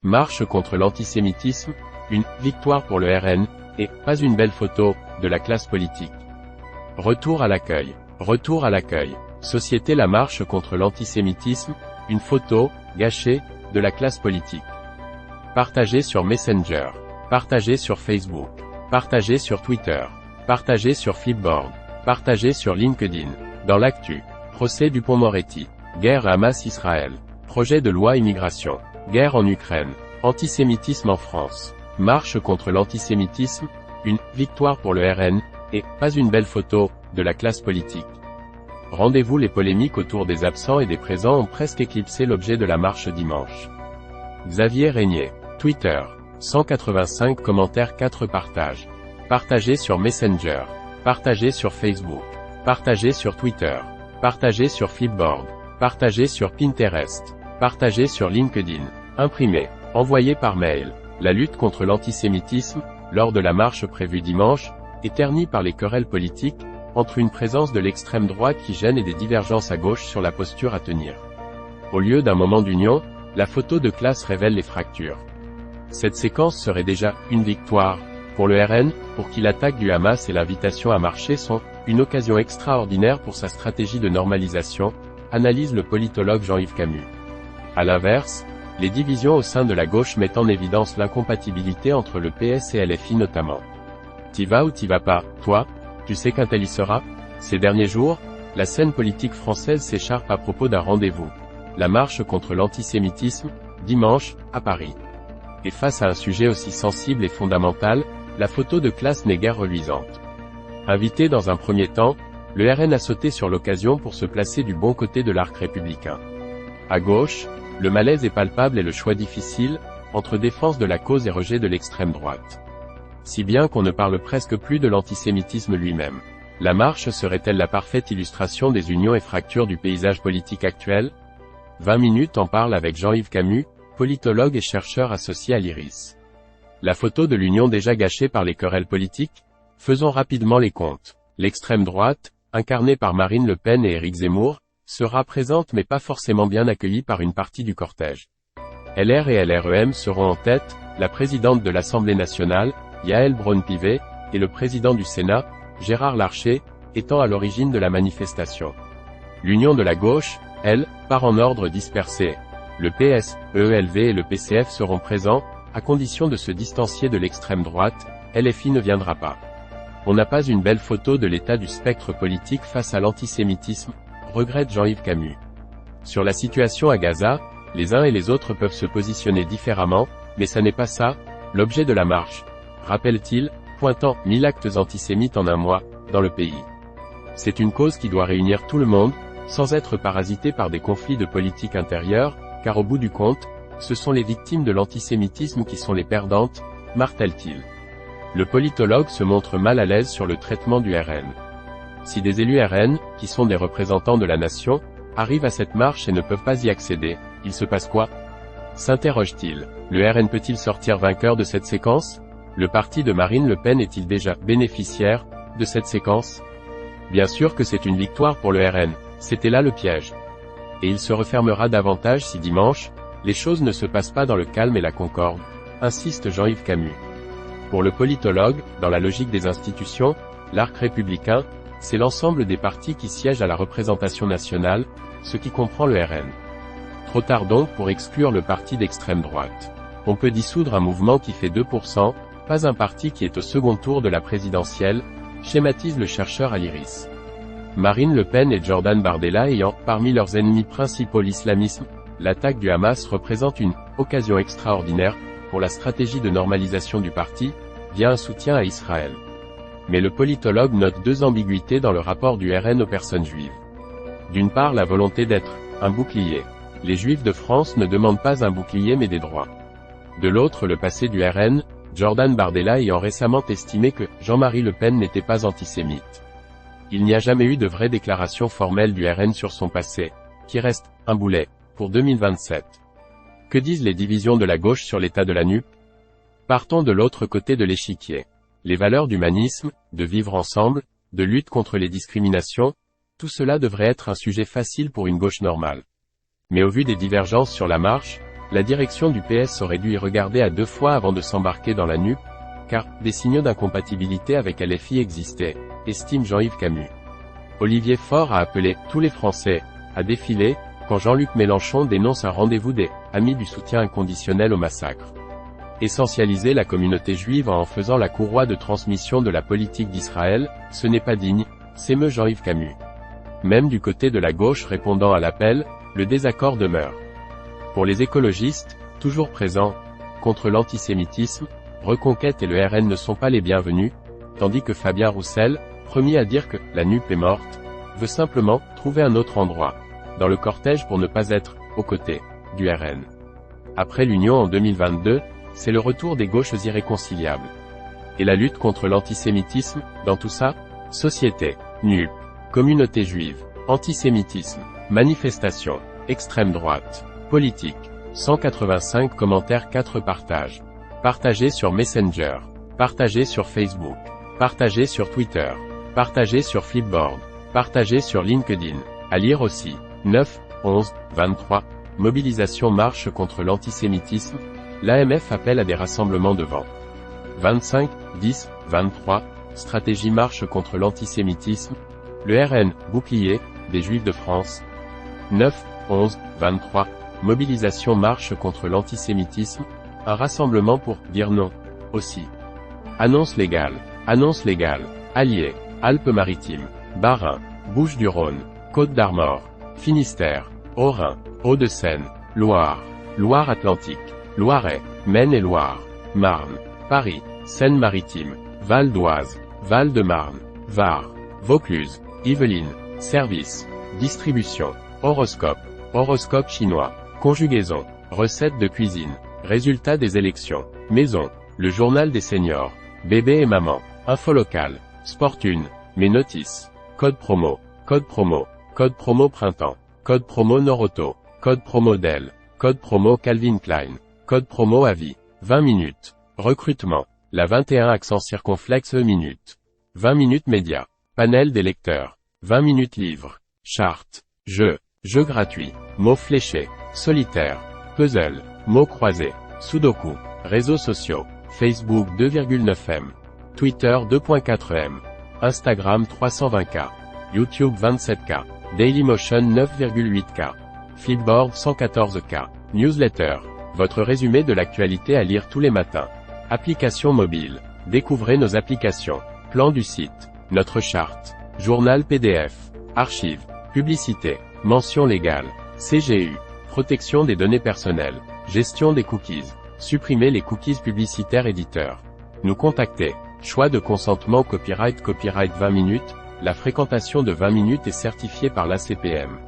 Marche contre l'antisémitisme, une victoire pour le RN, et pas une belle photo de la classe politique. Retour à l'accueil. Retour à l'accueil. Société La Marche contre l'antisémitisme, une photo gâchée de la classe politique. Partagée sur Messenger. Partagée sur Facebook. Partagée sur Twitter. Partagée sur Flipboard. Partagée sur LinkedIn. Dans l'actu. Procès Dupond-Moretti. Guerre Hamas-Israël. Projet de loi immigration. Guerre en Ukraine. Antisémitisme en France. Marche contre l'antisémitisme, une victoire pour le RN, et pas une belle photo de la classe politique. Rendez-vous. Les polémiques autour des absents et des présents ont presque éclipsé l'objet de la marche dimanche. Xavier Régnier. Twitter. 185 commentaires, 4 partages. Partagé sur Messenger. Partagé sur Facebook. Partagé sur Twitter. Partagé sur Flipboard. Partagé sur Pinterest. Partagé sur LinkedIn. Imprimé. Envoyé par mail. La lutte contre l'antisémitisme, lors de la marche prévue dimanche, est ternie par les querelles politiques, entre une présence de l'extrême droite qui gêne et des divergences à gauche sur la posture à tenir. Au lieu d'un moment d'union, la photo de classe révèle les fractures. Cette séquence serait déjà une victoire pour le RN, pour qui l'attaque du Hamas et l'invitation à marcher sont une occasion extraordinaire pour sa stratégie de normalisation, analyse le politologue Jean-Yves Camus. À l'inverse, les divisions au sein de la gauche mettent en évidence l'incompatibilité entre le PS et LFI notamment. T'y vas ou t'y vas pas, toi? Tu sais qu'un tel y sera? Ces derniers jours, la scène politique française s'écharpe à propos d'un rendez-vous. La marche contre l'antisémitisme, dimanche, à Paris. Et face à un sujet aussi sensible et fondamental, la photo de classe n'est guère reluisante. Invité dans un premier temps, le RN a sauté sur l'occasion pour se placer du bon côté de l'arc républicain. À gauche, le malaise est palpable et le choix difficile, entre défense de la cause et rejet de l'extrême droite. Si bien qu'on ne parle presque plus de l'antisémitisme lui-même. La marche serait-elle la parfaite illustration des unions et fractures du paysage politique actuel? 20 minutes en parle avec Jean-Yves Camus, politologue et chercheur associé à l'IRIS. La photo de l'union déjà gâchée par les querelles politiques? Faisons rapidement les comptes. L'extrême droite, incarnée par Marine Le Pen et Éric Zemmour, sera présente mais pas forcément bien accueillie par une partie du cortège. LR et LREM seront en tête, la présidente de l'Assemblée nationale, Yael Braun-Pivet, et le président du Sénat, Gérard Larcher, étant à l'origine de la manifestation. L'union de la gauche, elle, part en ordre dispersé. Le PS, EELV et le PCF seront présents, à condition de se distancier de l'extrême droite, LFI ne viendra pas. On n'a pas une belle photo de l'état du spectre politique face à l'antisémitisme, regrette Jean-Yves Camus. Sur la situation à Gaza, les uns et les autres peuvent se positionner différemment, mais ça n'est pas ça, l'objet de la marche, rappelle-t-il, pointant 1000 actes antisémites en un mois, dans le pays. C'est une cause qui doit réunir tout le monde, sans être parasité par des conflits de politique intérieure, car au bout du compte, ce sont les victimes de l'antisémitisme qui sont les perdantes, martèle-t-il. Le politologue se montre mal à l'aise sur le traitement du RN. Si des élus RN, qui sont des représentants de la nation, arrivent à cette marche et ne peuvent pas y accéder, il se passe quoi? S'interroge-t-il. Le RN peut-il sortir vainqueur de cette séquence? Le parti de Marine Le Pen est-il déjà bénéficiaire de cette séquence? Bien sûr que c'est une victoire pour le RN, c'était là le piège. Et il se refermera davantage si dimanche, les choses ne se passent pas dans le calme et la concorde, insiste Jean-Yves Camus. Pour le politologue, dans la logique des institutions, l'arc républicain, c'est l'ensemble des partis qui siègent à la représentation nationale, ce qui comprend le RN. Trop tard donc pour exclure le parti d'extrême droite. On peut dissoudre un mouvement qui fait 2%, pas un parti qui est au second tour de la présidentielle, schématise le chercheur à l'IRIS. Marine Le Pen et Jordan Bardella ayant, parmi leurs ennemis principaux l'islamisme, l'attaque du Hamas représente une occasion extraordinaire pour la stratégie de normalisation du parti, via un soutien à Israël. Mais le politologue note deux ambiguïtés dans le rapport du RN aux personnes juives. D'une part, la volonté d'être un bouclier. Les juifs de France ne demandent pas un bouclier mais des droits. De l'autre, le passé du RN, Jordan Bardella ayant récemment estimé que Jean-Marie Le Pen n'était pas antisémite. Il n'y a jamais eu de vraie déclaration formelle du RN sur son passé, qui reste un boulet pour 2027. Que disent les divisions de la gauche sur l'état de la NUP? Partons de l'autre côté de l'échiquier. Les valeurs d'humanisme, de vivre ensemble, de lutte contre les discriminations, tout cela devrait être un sujet facile pour une gauche normale. Mais au vu des divergences sur la marche, La direction du PS aurait dû y regarder à 2 fois avant de s'embarquer dans la NUP, car des signaux d'incompatibilité avec LFI existaient, estime Jean-Yves Camus. Olivier Faure a appelé « tous les Français » à défiler, quand Jean-Luc Mélenchon dénonce un rendez-vous des « amis du soutien inconditionnel au massacre ». Essentialiser la communauté juive en faisant la courroie de transmission de la politique d'Israël, ce n'est pas digne, s'émeut Jean-Yves Camus. Même du côté de la gauche répondant à l'appel, le désaccord demeure. Pour les écologistes, toujours présents, contre l'antisémitisme, Reconquête et le RN ne sont pas les bienvenus, tandis que Fabien Roussel, premier à dire que « la NUP est morte », veut simplement trouver un autre endroit dans le cortège pour ne pas être aux côtés du RN. Après l'union en 2022, c'est le retour des gauches irréconciliables. Et la lutte contre l'antisémitisme, dans tout ça, société, NUP, communauté juive, antisémitisme, manifestation, extrême droite, politique, 185 commentaires 4 partages. Partagé sur Messenger, partagé sur Facebook, partagé sur Twitter, partagé sur Flipboard, partagé sur LinkedIn. À lire aussi. 9, 11, 23. Mobilisation marche contre l'antisémitisme. L'AMF appelle à des rassemblements devant. 25, 10, 23. Stratégie marche contre l'antisémitisme. Le RN, bouclier, des Juifs de France. 9, 11, 23. Mobilisation marche contre l'antisémitisme. Un rassemblement pour dire non. Aussi. Annonce légale. Annonce légale. Allier. Alpes-Maritimes. Bas-Rhin. Bouches-du-Rhône. Côte-d'Armor. Finistère. Haut-Rhin. Hauts-de-Seine. Loire. Loire-Atlantique. Loiret. Maine et Loire. Marne. Paris. Seine-Maritime. Val d'Oise. Val-de-Marne. Var. Vaucluse. Yvelines. Service. Distribution. Horoscope. Horoscope chinois. Conjugaison. Recettes de cuisine. Résultats des élections. Maison. Le journal des seniors. Bébé et maman. Info locale. Sportune. Mes notices. Code promo. Code promo. Code promo printemps. Code promo Noroto. Code promo Dell. Code promo Calvin Klein. Code promo avis. 20 minutes. Recrutement. La 21 accent circonflexe minutes. 20 minutes médias. Panel des lecteurs. 20 minutes livres. Charte. Jeu. Jeu gratuit. Mots fléchés. Solitaire. Puzzle. Mots croisés. Sudoku. Réseaux sociaux. Facebook 2,9M. Twitter 2.4M. Instagram 320K. YouTube 27K. Dailymotion 9,8K. Flipboard 114K. Newsletter. Votre résumé de l'actualité à lire tous les matins. Application mobile. Découvrez nos applications. Plan du site. Notre charte. Journal PDF. Archives. Publicité. Mention légale. CGU. Protection des données personnelles. Gestion des cookies. Supprimer les cookies publicitaires éditeurs. Nous contacter. Choix de consentement copyright 20 minutes. La fréquentation de 20 minutes est certifiée par l'ACPM.